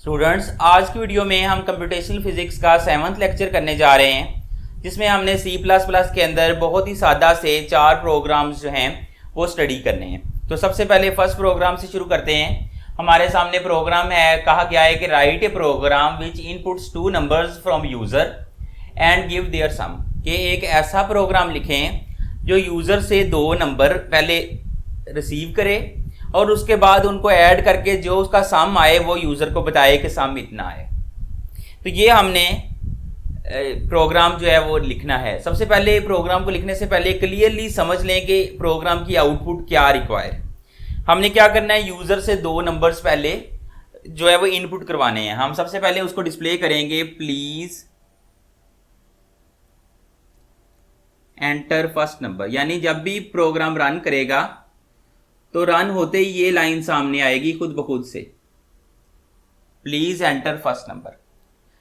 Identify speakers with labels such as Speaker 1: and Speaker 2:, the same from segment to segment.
Speaker 1: Students, आज की video में हम कंप्यूटेशनल फिजिक्स का 7th लेक्चर करने जा रहे हैं, जिसमें हमने C++ के अंदर बहुत ही सादा से 4 प्रोग्राम्स जो हैं वो स्टडी करने हैं। तो सबसे पहले फर्स्ट प्रोग्राम से शुरू करते हैं। हमारे सामने प्रोग्राम है, कहा गया है कि write a program which inputs 2 numbers from user and give their sum. कि एक ऐसा प्रोग्राम लिखें जो यूजर से 2 नंबर पहले रिसीव करे और उसके बाद उनको ऐड करके जो उसका सम आए वो यूज़र को बताए कि सम इतना आए। तो ये हमने प्रोग्राम जो है वो लिखना है। सबसे पहले प्रोग्राम को लिखने से पहले क्लियरली समझ लें कि प्रोग्राम की आउटपुट क्या रिक्वायर। हमने क्या करना है, यूज़र से 2 नंबर्स पहले जो है वो इनपुट करवाने हैं। हम सबसे पहले उसको डिस्प्ले करेंगे, प्लीज़ एंटर फर्स्ट नंबर। यानी जब भी प्रोग्राम रन करेगा तो रन होते ही ये लाइन सामने आएगी खुद ब खुद से, प्लीज एंटर फर्स्ट नंबर।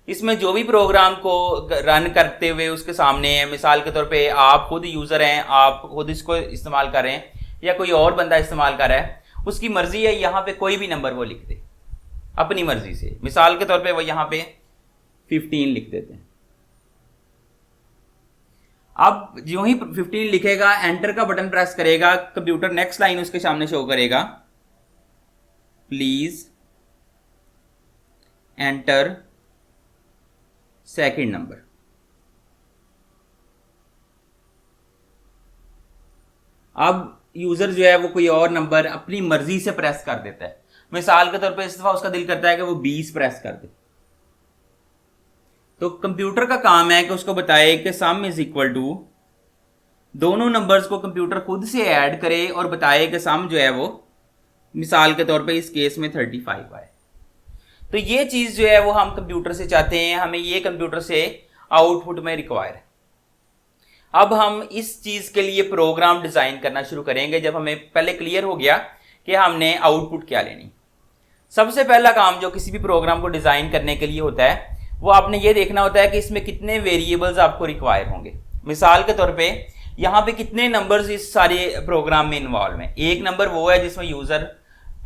Speaker 1: इसमें जो भी प्रोग्राम को रन करते हुए उसके सामने है, मिसाल के तौर पे आप खुद यूजर हैं, आप खुद इसको इस्तेमाल कर रहे हैं या कोई और बंदा इस्तेमाल कर रहा है, उसकी मर्जी है यहाँ पे कोई भी नंबर वो लिख दे अपनी मर्जी से। मिसाल के तौर पे वो यहाँ पे 15 लिख देते हैं। अब जो ही 15 लिखेगा, एंटर का बटन प्रेस करेगा, कंप्यूटर नेक्स्ट लाइन उसके सामने शो करेगा, प्लीज एंटर सेकंड नंबर। अब यूजर जो है वो कोई और नंबर अपनी मर्जी से प्रेस कर देता है। मिसाल के तौर पे इस दफा उसका दिल करता है कि वो 20 प्रेस कर दे, तो कंप्यूटर का काम है कि उसको बताए कि सम इज इक्वल टू, दोनों नंबर्स को कंप्यूटर खुद से ऐड करे और बताए कि सम जो है वो मिसाल के तौर पे इस केस में 35 आए। तो ये चीज जो है वो हम कंप्यूटर से चाहते हैं, हमें ये कंप्यूटर से आउटपुट में रिक्वायर है। अब हम इस चीज के लिए प्रोग्राम डिजाइन करना शुरू करेंगे जब हमें पहले क्लियर हो गया कि हमने आउटपुट क्या लेनी। सबसे पहला काम जो किसी भी प्रोग्राम को डिजाइन करने के लिए होता है वो आपने ये देखना होता है कि इसमें कितने वेरिएबल्स आपको रिक्वायर होंगे। मिसाल के तौर पे यहाँ पे कितने नंबर्स इस सारे प्रोग्राम में इन्वॉल्व हैं। एक नंबर वो है जिसमें यूजर,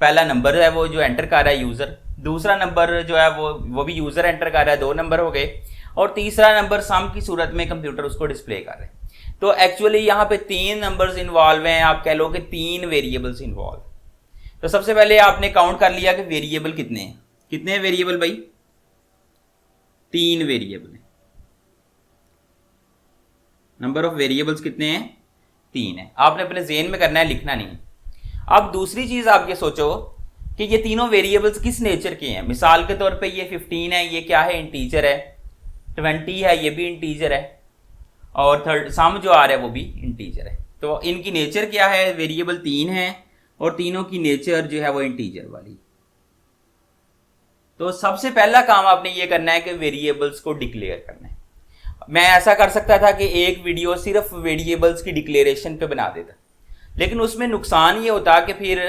Speaker 1: पहला नंबर है वो जो एंटर कर रहा है यूजर, दूसरा नंबर जो है वो भी यूजर एंटर कर रहा है, 2 नंबर हो गए, और तीसरा नंबर सम की सूरत में कंप्यूटर उसको डिस्प्ले कर रहे हैं। तो एक्चुअली यहाँ पे 3 नंबर्स इन्वॉल्व हैं, आप कह लो कि 3 वेरिएबल्स इन्वॉल्व। तो सबसे पहले आपने काउंट कर लिया कि वेरिएबल कितने हैं। कितने वेरिएबल भाई? 3 वेरिएबल है। नंबर ऑफ वेरिएबल्स कितने हैं? 3 है। आपने अपने ज़हन में करना है, लिखना नहीं। अब दूसरी चीज आप ये सोचो कि ये तीनों वेरिएबल्स किस नेचर के हैं। मिसाल के तौर पे ये 15 है, ये क्या है? इंटीजर है। 20 है, ये भी इंटीजर है, और थर्ड सम जो आ रहा है वो भी इंटीजर है। तो इनकी नेचर क्या है? वेरिएबल 3 है और तीनों की नेचर जो है वो इंटीजर वाली। तो सबसे पहला काम आपने ये करना है कि वेरिएबल्स को डिक्लेयर करना है। मैं ऐसा कर सकता था कि एक वीडियो सिर्फ वेरिएबल्स की डिक्लेरेशन पे बना देता, लेकिन उसमें नुकसान ये होता कि फिर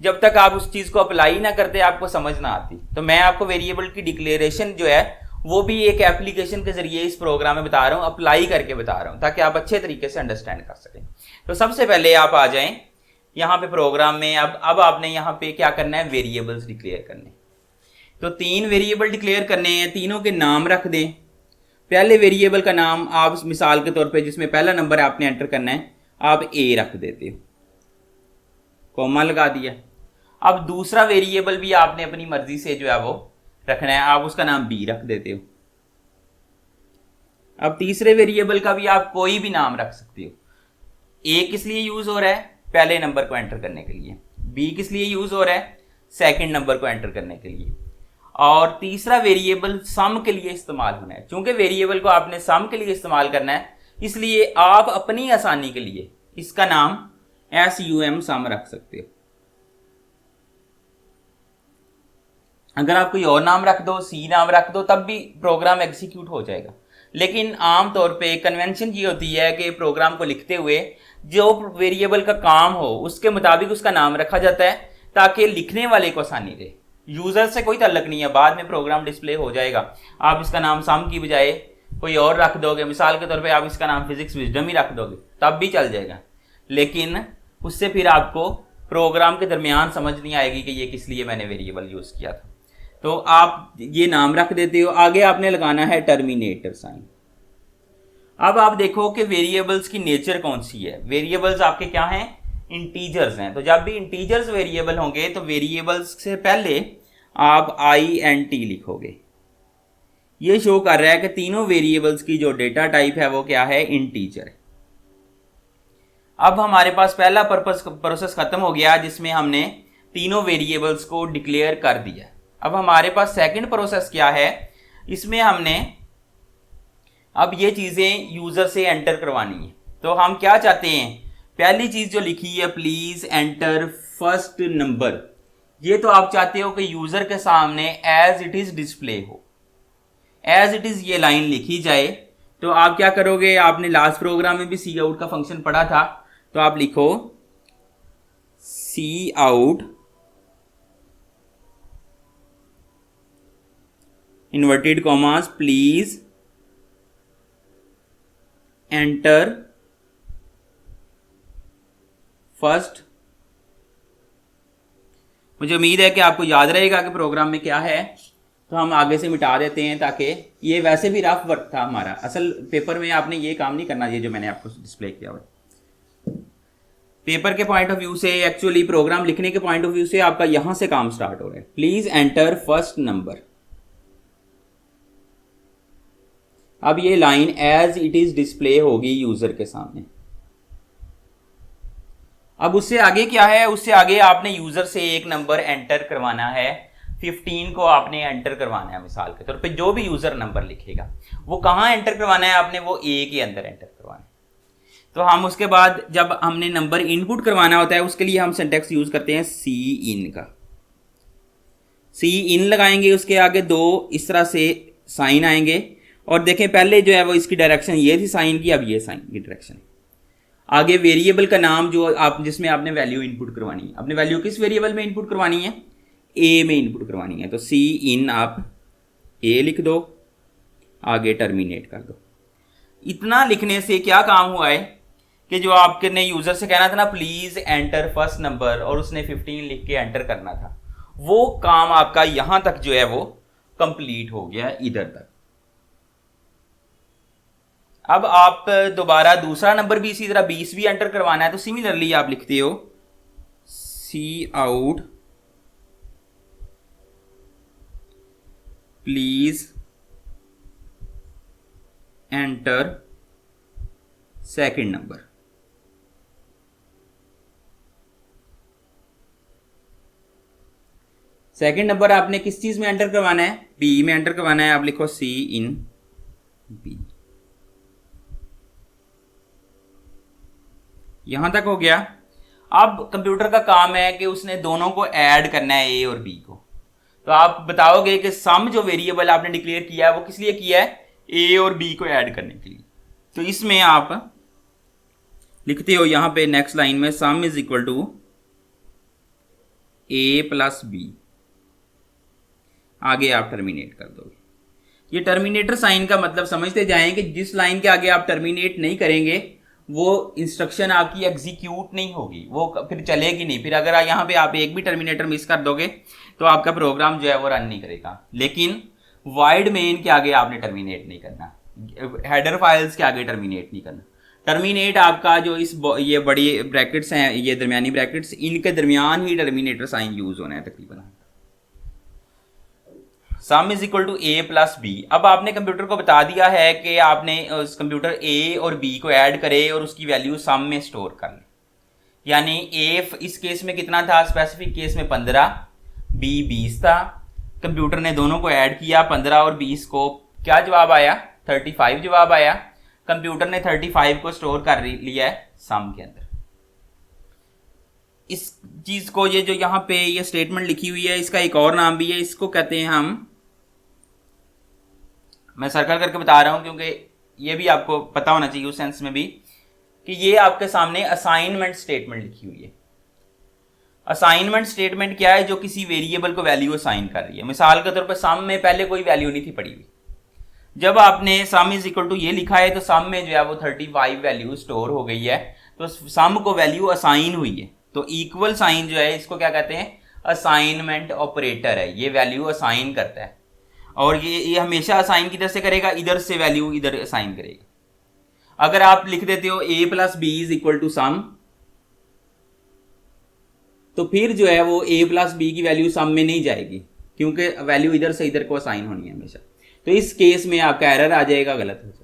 Speaker 1: जब तक आप उस चीज़ को अप्लाई ना करते आपको समझ ना आती। तो मैं आपको वेरिएबल की डिक्लेरेशन जो है वो भी एक एप्लीकेशन के जरिए इस प्रोग्राम में बता रहा हूँ, अप्लाई करके बता रहा हूँ, ताकि आप अच्छे तरीके से अंडरस्टैंड कर सकें। तो सबसे पहले आप आ जाएं यहाँ पे प्रोग्राम में। अब आपने यहाँ पे क्या करना है? वेरिएबल्स डिक्लेयर करने। तो 3 वेरिएबल डिक्लेयर करने हैं, तीनों के नाम रख दें। पहले वेरिएबल का नाम आप मिसाल के तौर पे जिसमें पहला नंबर आपने एंटर करना है, आप ए रख देते हो, कॉमा लगा दिया। अब दूसरा वेरिएबल भी आपने अपनी मर्जी से जो है वो रखना है, आप उसका नाम बी रख देते हो। अब तीसरे वेरिएबल का भी आप कोई भी नाम रख सकते हो। ए किस लिए यूज हो रहा है? पहले नंबर को एंटर करने के लिए। बी किस लिए यूज हो रहा है? सेकंड नंबर को एंटर करने के लिए। और तीसरा वेरिएबल सम के लिए इस्तेमाल होना है। चूंकि वेरिएबल को आपने सम के लिए इस्तेमाल करना है, इसलिए आप अपनी आसानी के लिए इसका नाम SUM सम रख सकते हो। अगर आप कोई और नाम रख दो, सी नाम रख दो, तब भी प्रोग्राम एग्जीक्यूट हो जाएगा। लेकिन आमतौर पे कन्वेंशन ये होती है कि प्रोग्राम को लिखते हुए जो वेरिएबल का काम हो उसके मुताबिक उसका नाम रखा जाता है, ताकि लिखने वाले को आसानी रहे। यूजर से कोई ताल्लुक नहीं है, बाद में प्रोग्राम डिस्प्ले हो जाएगा। आप इसका नाम सम की बजाय कोई और रख दोगे, मिसाल के तौर पे आप इसका नाम फिजिक्स विजडम ही रख दोगे, तब भी चल जाएगा। लेकिन उससे फिर आपको प्रोग्राम के दरमियान समझ नहीं आएगी कि ये किस लिए मैंने वेरिएबल यूज किया था। तो आप ये नाम रख देते हो, आगे आपने लगाना है टर्मिनेटर साइन। अब आप देखो कि वेरिएबल्स की नेचर कौन सी है। वेरिएबल्स आपके क्या हैं, इंटीजर्स हैं। तो जब भी इंटीजर्स वेरिएबल होंगे तो वेरिएबल्स से पहले आप INT लिखोगे। ये शो कर रहा है कि तीनों वेरिएबल्स की जो डेटा टाइप है वो क्या है, इंटीजर है। अब हमारे पास पहला प्रोसेस खत्म हो गया जिसमें हमने तीनों वेरिएबल्स को डिक्लेयर कर दिया। अब हमारे पास सेकंड प्रोसेस क्या है, इसमें हमने अब ये चीजें यूजर से एंटर करवानी है। तो हम क्या चाहते हैं, पहली चीज जो लिखी है प्लीज एंटर फर्स्ट नंबर, ये तो आप चाहते हो कि यूजर के सामने एज इट इज डिस्प्ले हो, एज इट इज ये लाइन लिखी जाए। तो आप क्या करोगे, आपने लास्ट प्रोग्राम में भी सी आउट का फंक्शन पढ़ा था, तो आप लिखो cout inverted commas please enter first. मुझे उम्मीद है कि आपको याद रहेगा कि प्रोग्राम में क्या है, तो हम आगे से मिटा देते हैं ताकि ये वैसे भी रफ वर्क था हमारा। असल पेपर में आपने ये काम नहीं करना, ये जो मैंने आपको डिस्प्ले किया हुआ पेपर के पॉइंट ऑफ व्यू से, एक्चुअली प्रोग्राम लिखने के पॉइंट ऑफ व्यू से आपका यहां से काम स्टार्ट हो रहा है। Please enter first number. अब ये line as it is display होगी यूजर के सामने। अब उससे आगे क्या है, उससे आगे आपने यूजर से एक नंबर एंटर करवाना है, 15 को आपने एंटर करवाना है। मिसाल के तौर पे जो भी यूजर नंबर लिखेगा वो कहाँ एंटर करवाना है आपने, वो ए के अंदर एंटर करवाना है। तो हम उसके बाद जब हमने नंबर इनपुट करवाना होता है उसके लिए हम सिंटेक्स यूज करते हैं सी इन का। सी इन लगाएंगे, उसके आगे दो इस तरह से साइन आएंगे, और देखें पहले जो है वो इसकी डायरेक्शन ये थी साइन की, अब ये साइन की डायरेक्शन है। आगे वेरिएबल का नाम जो आप जिसमें आपने वैल्यू इनपुट करवानी है, अपने वैल्यू किस वेरिएबल में इनपुट करवानी है, ए में इनपुट करवानी है। तो सी इन आप ए लिख दो, आगे टर्मिनेट कर दो। इतना लिखने से क्या काम हुआ है कि जो आपने यूजर से कहना था ना प्लीज एंटर फर्स्ट नंबर, और उसने 15 लिख के एंटर करना था, वो काम आपका यहां तक जो है वो कंप्लीट हो गया इधर तक। अब आप दोबारा दूसरा नंबर भी इसी तरह 20 भी एंटर करवाना है, तो सिमिलरली आप लिखते हो cout please enter second number. Second number आपने किस चीज में एंटर करवाना है, बी में एंटर करवाना है। आप लिखो सी इन बी। यहां तक हो गया। अब कंप्यूटर का काम है कि उसने दोनों को ऐड करना है, ए और बी को। तो आप बताओगे कि सम जो वेरिएबल आपने डिक्लेयर किया है वो किस लिए किया है, ए और बी को ऐड करने के लिए। तो इसमें आप लिखते हो यहां पे नेक्स्ट लाइन में sum is equal to A plus B, आगे आप टर्मिनेट कर दोगे। ये टर्मिनेटर साइन का मतलब समझते जाएं कि जिस लाइन के आगे आप टर्मिनेट नहीं करेंगे वो इंस्ट्रक्शन आपकी एग्जीक्यूट नहीं होगी, वो फिर चलेगी नहीं। फिर अगर यहाँ पे आप एक भी टर्मिनेटर मिस कर दोगे तो आपका प्रोग्राम जो है वो रन नहीं करेगा। लेकिन वाइड मेन के आगे आपने टर्मिनेट नहीं करना, हेडर फाइल्स के आगे टर्मिनेट नहीं करना। टर्मिनेट आपका जो ये बड़ी ब्रैकेट्स हैं, ये दरमियानी ब्रैकेट्स, इनके दरमियान ही टर्मिनेटर साइन यूज होना है तकरीबन। Sum is equal to A plus B. अब आपने कंप्यूटर को बता दिया है कि आपने उस कंप्यूटर ए और बी को ऐड करे और उसकी वैल्यू सम में स्टोर कर ले। यानी ए इस केस में कितना था, स्पेसिफिक केस में 15, बी 20 था। कंप्यूटर ने दोनों को ऐड किया, 15 और 20 को, क्या जवाब आया, 35 जवाब आया। कंप्यूटर ने 35 को स्टोर कर लिया है सम के अंदर। इस चीज को, ये जो यहां पे ये स्टेटमेंट लिखी हुई है, इसका एक और नाम भी है, इसको कहते हैं हम, मैं सर्कल करके बता रहा हूं क्योंकि ये भी आपको पता होना चाहिए उस सेंस में भी कि ये आपके सामने असाइनमेंट स्टेटमेंट लिखी हुई है। असाइनमेंट स्टेटमेंट क्या है, जो किसी वेरिएबल को वैल्यू असाइन कर रही है। मिसाल के तौर पर सम में पहले कोई वैल्यू नहीं थी पड़ी हुई, जब आपने सम इज इक्वल टू ये लिखा है तो सम में जो है वो 35 वैल्यू स्टोर हो गई है, तो सम को वैल्यू असाइन हुई है। तो इक्वल साइन जो है इसको क्या कहते हैं, असाइनमेंट ऑपरेटर है, ये वैल्यू असाइन करता है और ये हमेशा असाइन किधर से करेगा, इधर से वैल्यू इधर असाइन करेगा। अगर आप लिख देते हो a plus b is equal to sum, तो फिर जो है वो a प्लस बी की वैल्यू सम में नहीं जाएगी क्योंकि वैल्यू इधर से इधर को असाइन होनी है हमेशा। तो इस केस में आपका एरर आ जाएगा, गलत हो जाएगा।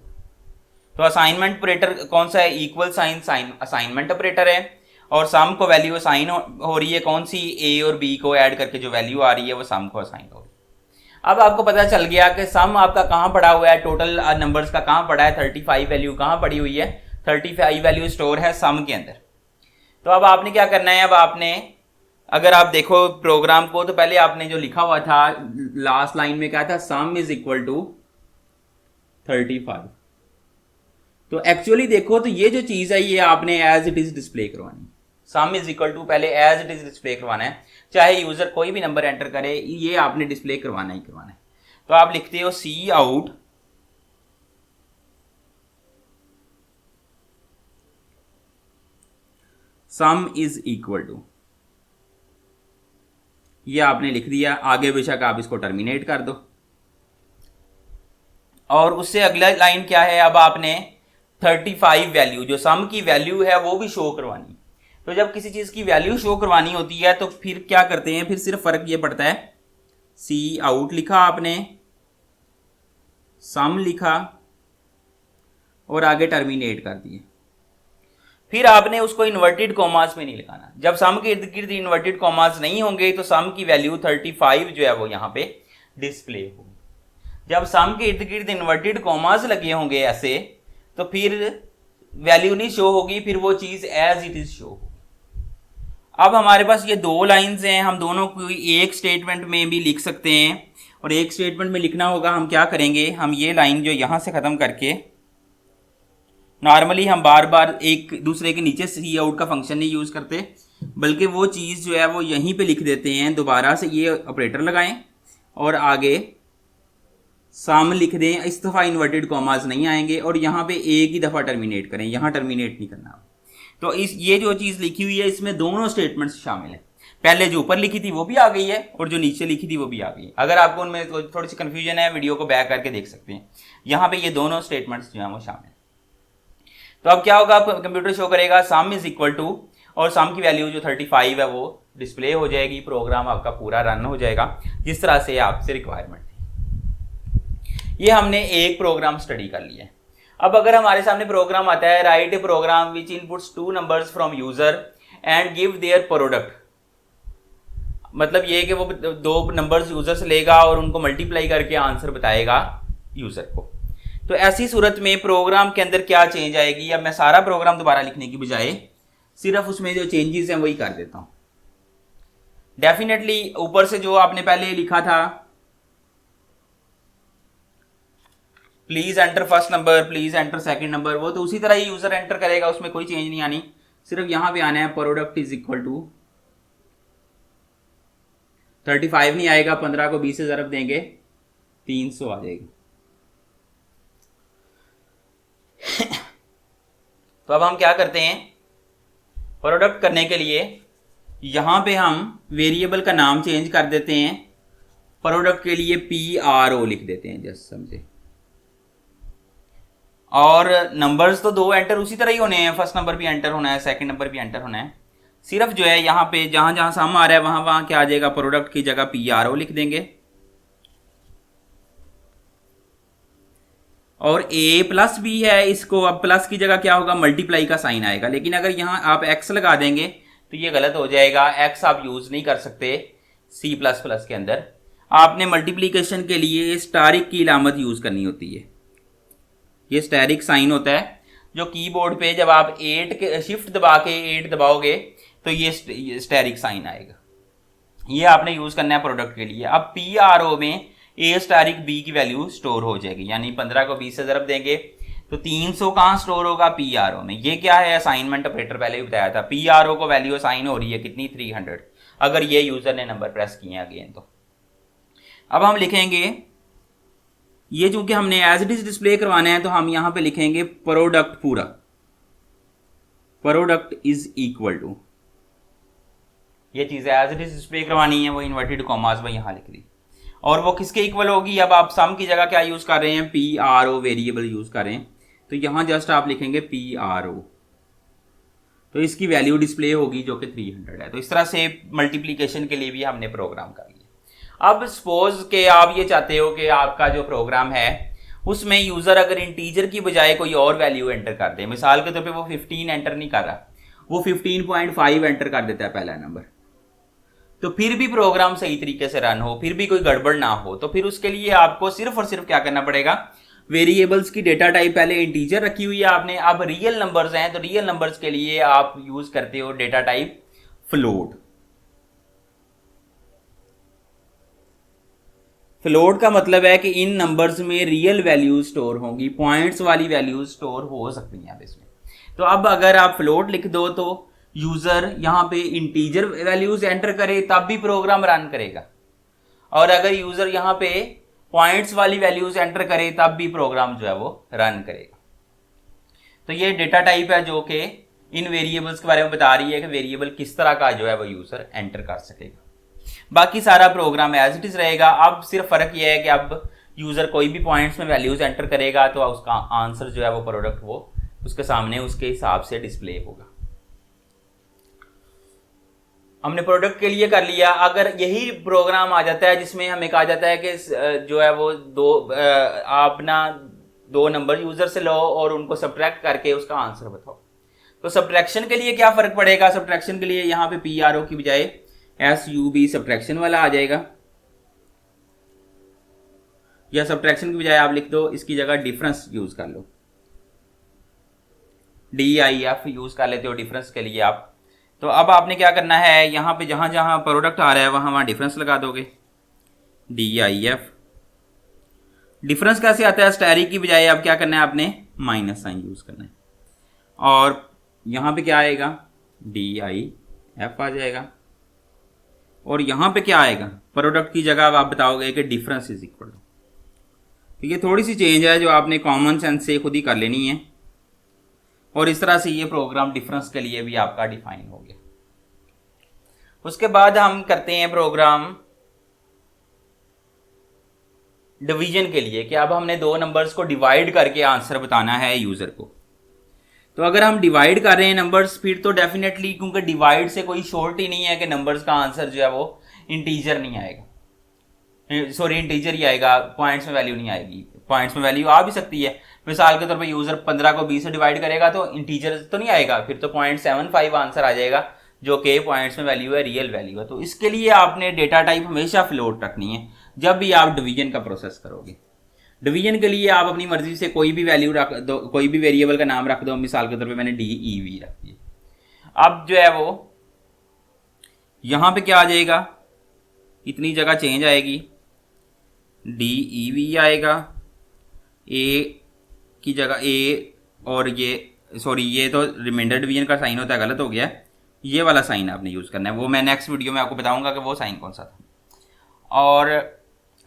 Speaker 1: तो असाइनमेंट ऑपरेटर कौन सा है, equal sign sign assignment operator है, और सम को वैल्यू असाइन हो रही है कौन सी, a और b को ऐड करके जो वैल्यू आ रही है वो सम को असाइन हो रही है। अब आपको पता चल गया कि सम आपका कहाँ पड़ा हुआ है, टोटल नंबर्स का कहाँ पड़ा है, 35 वैल्यू कहाँ पड़ी हुई है, 35 वैल्यू स्टोर है सम के अंदर। तो अब आपने क्या करना है, अब आपने अगर आप देखो प्रोग्राम को तो पहले आपने जो लिखा हुआ था लास्ट लाइन में क्या था, सम इज इक्वल टू 35। तो एक्चुअली देखो तो ये जो चीज है ये आपने एज इट इज डिस्प्ले करवानी, सम इज इक्वल टू पहले एज इट इज डिस्प्ले करवाना है, चाहे यूजर कोई भी नंबर एंटर करे ये आपने डिस्प्ले करवाना ही करवाना है। तो आप लिखते हो cout sum is equal to, ये आपने लिख दिया, आगे बेशक आप इसको टर्मिनेट कर दो। और उससे अगला लाइन क्या है, अब आपने 35 वैल्यू जो सम की वैल्यू है वो भी शो करवानी। तो जब किसी चीज की वैल्यू शो करवानी होती है तो फिर क्या करते हैं, फिर सिर्फ फर्क ये पड़ता है, सी आउट लिखा आपने, सम लिखा और आगे टर्मिनेट कर दिए। फिर आपने उसको इन्वर्टेड कॉमास में नहीं लिखाना। जब सम के इर्द गिर्द इन्वर्टेड कॉमास नहीं होंगे तो सम की वैल्यू 35 जो है वो यहां पे डिस्प्ले होगी। जब सम के इर्द गिर्द इन्वर्टेड कॉमास लगे होंगे ऐसे तो फिर वैल्यू नहीं शो होगी, फिर वो चीज एज इट इज शो होगी। अब हमारे पास ये दो लाइंस हैं, हम दोनों को एक स्टेटमेंट में भी लिख सकते हैं और एक स्टेटमेंट में लिखना होगा, हम क्या करेंगे, हम ये लाइन जो यहां से खत्म करके, नॉर्मली हम बार बार एक दूसरे के नीचे सी आउट का फंक्शन नहीं यूज करते, बल्कि वो चीज जो है वो यहीं पे लिख देते हैं, दोबारा से ये ऑपरेटर लगाएं और आगे सम लिख दें। इस दफा इन्वर्टेड कॉमास नहीं आएंगे और यहाँ पे एक ही दफा टर्मिनेट करें, यहाँ टर्मिनेट नहीं करना। तो इस ये जो चीज लिखी हुई है इसमें दोनों स्टेटमेंट्स शामिल हैं, पहले जो ऊपर लिखी थी वो भी आ गई है और जो नीचे लिखी थी वो भी आ गई है। अगर आपको उनमें थोड़ी सी कंफ्यूजन है वीडियो को बैक करके देख सकते हैं, यहाँ पे ये दोनों स्टेटमेंट्स जो है वो शामिल है। तो अब क्या होगा, कंप्यूटर शो करेगा सम इज इक्वल टू और सम की वैल्यू जो 35 है वो डिस्प्ले हो जाएगी, प्रोग्राम आपका पूरा रन हो जाएगा जिस तरह से आपसे रिक्वायरमेंट थी। ये हमने एक प्रोग्राम स्टडी कर लिया है। अब अगर हमारे सामने प्रोग्राम आता है, write a program which inputs 2 numbers from user and give their product, मतलब ये कि वो 2 नंबर्स यूजर से लेगा और उनको मल्टीप्लाई करके आंसर बताएगा यूजर को। तो ऐसी सूरत में प्रोग्राम के अंदर क्या चेंज आएगी, अब मैं सारा प्रोग्राम दोबारा लिखने की बजाय सिर्फ उसमें जो चेंजेस हैं वही कर देता हूं। डेफिनेटली ऊपर से जो आपने पहले लिखा था, please enter first number, please enter second number, वो तो उसी तरह ही यूजर एंटर करेगा, उसमें कोई चेंज नहीं आनी। सिर्फ यहां पे आना है प्रोडक्ट इज इक्वल टू 35 नहीं आएगा, 15 को 20 से ज़रब देंगे 300 आ जाएगी। तो अब हम क्या करते हैं, प्रोडक्ट करने के लिए यहां पे हम वेरिएबल का नाम चेंज कर देते हैं, प्रोडक्ट के लिए PRO लिख देते हैं, जस्ट समझे। और नंबर्स तो 2 एंटर उसी तरह ही होने हैं, फर्स्ट नंबर भी एंटर होना है, सेकंड नंबर भी एंटर होना है। सिर्फ जो है यहाँ पे जहां जहां सम आ रहा है वहां वहां क्या आ जाएगा, प्रोडक्ट की जगह PRO लिख देंगे और A प्लस बी है, इसको अब प्लस की जगह क्या होगा, मल्टीप्लाई का साइन आएगा। लेकिन अगर यहाँ आप X लगा देंगे तो ये गलत हो जाएगा, X आप यूज नहीं कर सकते C++ के अंदर। आपने मल्टीप्लीकेशन के लिए स्टारिक की इलामत यूज करनी होती है, ये स्टैरिक साइन होता है जो कीबोर्ड पे जब आप 8 के शिफ्ट दबा के 8 दबाओगे तो ये स्टैरिक साइन आएगा, ये आपने यूज करना है प्रोडक्ट के लिए। अब PRO में A स्टारिक B की वैल्यू स्टोर हो जाएगी, यानी 15 को 20 से ज़रब देंगे तो 300 कहाँ स्टोर होगा, PRO में। ये क्या है, असाइनमेंट ऑपरेटर पहले ही बताया था, PRO को वैल्यू असाइन हो रही है कितनी, 300, अगर ये यूजर ने नंबर प्रेस किए अगेन। तो अब हम लिखेंगे, ये चूंकि हमने एज इट इज डिस्प्ले करवाना है तो हम यहां पे लिखेंगे प्रोडक्ट पूरा, प्रोडक्ट इज इक्वल टू ये चीज़ एज इट इज डिस्प्ले करवानी है, वो इन्वर्टेड कॉमास में यहाँ लिख दी। और वो किसके इक्वल होगी, अब आप सम की जगह क्या यूज़ कर रहे हैं, PRO वेरिएबल यूज़ कर रहे हैं, तो यहाँ जस्ट आप लिखेंगे PRO, तो इसकी वैल्यू डिस्प्ले होगी जो कि 300 है। तो इस तरह से मल्टीप्लिकेशन के लिए भी हमने प्रोग्राम कर लिया। अब सपोज के आप ये चाहते हो कि आपका जो प्रोग्राम है उसमें यूज़र अगर इंटीजर की बजाय कोई और वैल्यू एंटर कर दे, मिसाल के तौर पे वो 15 एंटर नहीं कर रहा, वो 15.5 एंटर कर देता है पहला नंबर, तो फिर भी प्रोग्राम सही तरीके से रन हो, फिर भी कोई गड़बड़ ना हो, तो फिर उसके लिए आपको सिर्फ और सिर्फ क्या करना पड़ेगा, वेरिएबल्स की डेटा टाइप पहले इंटीजर रखी हुई है आपने, अब रियल नंबर्स हैं तो रियल नंबर्स के लिए आप यूज करते हो डेटा टाइप फ्लोट। फ्लोट का मतलब है कि इन नंबर्स में रियल वैल्यूज स्टोर होंगी, पॉइंट्स वाली वैल्यूज स्टोर हो सकती हैं अब इसमें। तो अब अगर आप फ्लोट लिख दो तो यूजर यहां पे इंटीजर वैल्यूज एंटर करे तब भी प्रोग्राम रन करेगा, और अगर यूजर यहां पे पॉइंट्स वाली वैल्यूज एंटर करे तब भी प्रोग्राम जो है वो रन करेगा। तो ये डेटा टाइप है जो कि इन वेरिएबल्स के बारे में बता रही है कि वेरिएबल किस तरह का जो है वो यूजर एंटर कर सकेगा। बाकी सारा प्रोग्राम एज इट इज रहेगा। अब सिर्फ फर्क ये है कि अब यूजर कोई भी पॉइंट्स में वैल्यूज एंटर करेगा तो उसका आंसर जो है वो प्रोडक्ट वो उसके सामने उसके हिसाब से डिस्प्ले होगा। हमने प्रोडक्ट के लिए कर लिया। अगर यही प्रोग्राम आ जाता है जिसमें हमें कहा जाता है कि जो है वो आप ना दो नंबर यूजर से लो और उनको सब्ट्रैक्ट करके उसका आंसर बताओ, तो सब्ट्रैक्शन के लिए क्या फर्क पड़ेगा, सब्ट्रैक्शन के लिए यहाँ पे PRO की बजाय SUB सब्ट्रैक्शन वाला आ जाएगा, या सब्ट्रैक्शन की बजाय आप लिख दो इसकी जगह डिफरेंस यूज कर लो, DIF यूज कर लेते हो डिफरेंस के लिए आप। तो अब आपने क्या करना है, यहाँ पे जहां जहां प्रोडक्ट आ रहा है वहां डिफरेंस लगा दोगे, DIF। डिफरेंस कैसे आता है, स्टैरी की बजाय अब क्या करना है आपने माइनस साइन यूज करना है, और यहाँ पे क्या आएगा DIF आ जाएगा, और यहाँ पे क्या आएगा प्रोडक्ट की जगह आप बताओगे कि डिफरेंस इज इक्वल टू। तो ये थोड़ी सी चेंज है जो आपने कॉमन सेंस से खुद ही कर लेनी है, और इस तरह से ये प्रोग्राम डिफरेंस के लिए भी आपका डिफाइन हो गया। उसके बाद हम करते हैं प्रोग्राम डिवीजन के लिए कि अब हमने दो नंबर्स को डिवाइड करके आंसर बताना है यूजर को। तो अगर हम डिवाइड कर रहे हैं नंबर्स फिर तो डेफिनेटली, क्योंकि डिवाइड से कोई शॉर्ट ही नहीं है कि नंबर्स का आंसर जो है वो इंटीजर नहीं आएगा, सॉरी इंटीजर ही आएगा, पॉइंट्स में वैल्यू नहीं आएगी। पॉइंट्स में वैल्यू आ भी सकती है, मिसाल के तौर पे यूजर 15 को 20 से डिवाइड करेगा तो इंटीजर तो नहीं आएगा, फिर तो 0.75 आंसर आ जाएगा जो कि पॉइंट्स में वैल्यू है, रियल वैल्यू है। तो इसके लिए आपने डेटा टाइप हमेशा फ्लोट रखनी है जब भी आप डिवीजन का प्रोसेस करोगे। डिवीजन के लिए आप अपनी मर्जी से कोई भी वैल्यू रख दो, कोई भी वेरिएबल का नाम रख दो, मिसाल के तौर पे मैंने DEV रख दिया। अब जो है वो यहां पे क्या आ जाएगा, इतनी जगह चेंज आएगी, DEV आएगा, A की जगह A, और ये सॉरी ये तो रिमाइंडर डिवीजन का साइन होता है, गलत हो गया, ये वाला साइन आपने यूज करना है, वो मैं नेक्स्ट वीडियो में आपको बताऊंगा कि वो साइन कौन सा था। और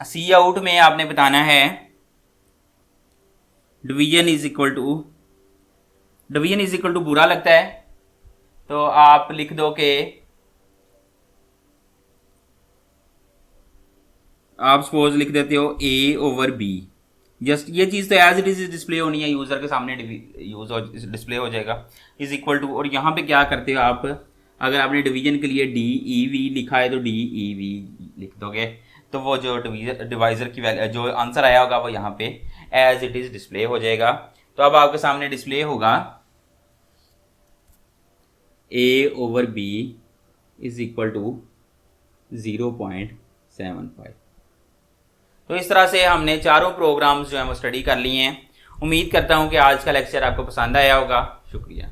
Speaker 1: C आउट में आपने बताना है डिवीजन इज इक्वल टू बुरा लगता है तो आप लिख दो कि आप सपोज लिख देते हो A/B, जस्ट ये चीज तो एज इट इज डिस्प्ले होनी है, यूजर के सामने डिस्प्ले हो जाएगा, इज इक्वल टू, और यहाँ पे क्या करते हो आप, अगर आपने डिवीजन के लिए DEV लिखा है तो DEV लिख दोगे, तो वो जो डिवाइजर की वैल्यू जो आंसर आया होगा वो यहाँ पे एज इट इज डिस्प्ले हो जाएगा। तो अब आपके सामने डिस्प्ले होगा A/B इज इक्वल टू 0.75। तो इस तरह से हमने चारों प्रोग्राम्स जो हैं वो स्टडी कर लिए हैं। उम्मीद करता हूं कि आज का लेक्चर आपको पसंद आया होगा। शुक्रिया।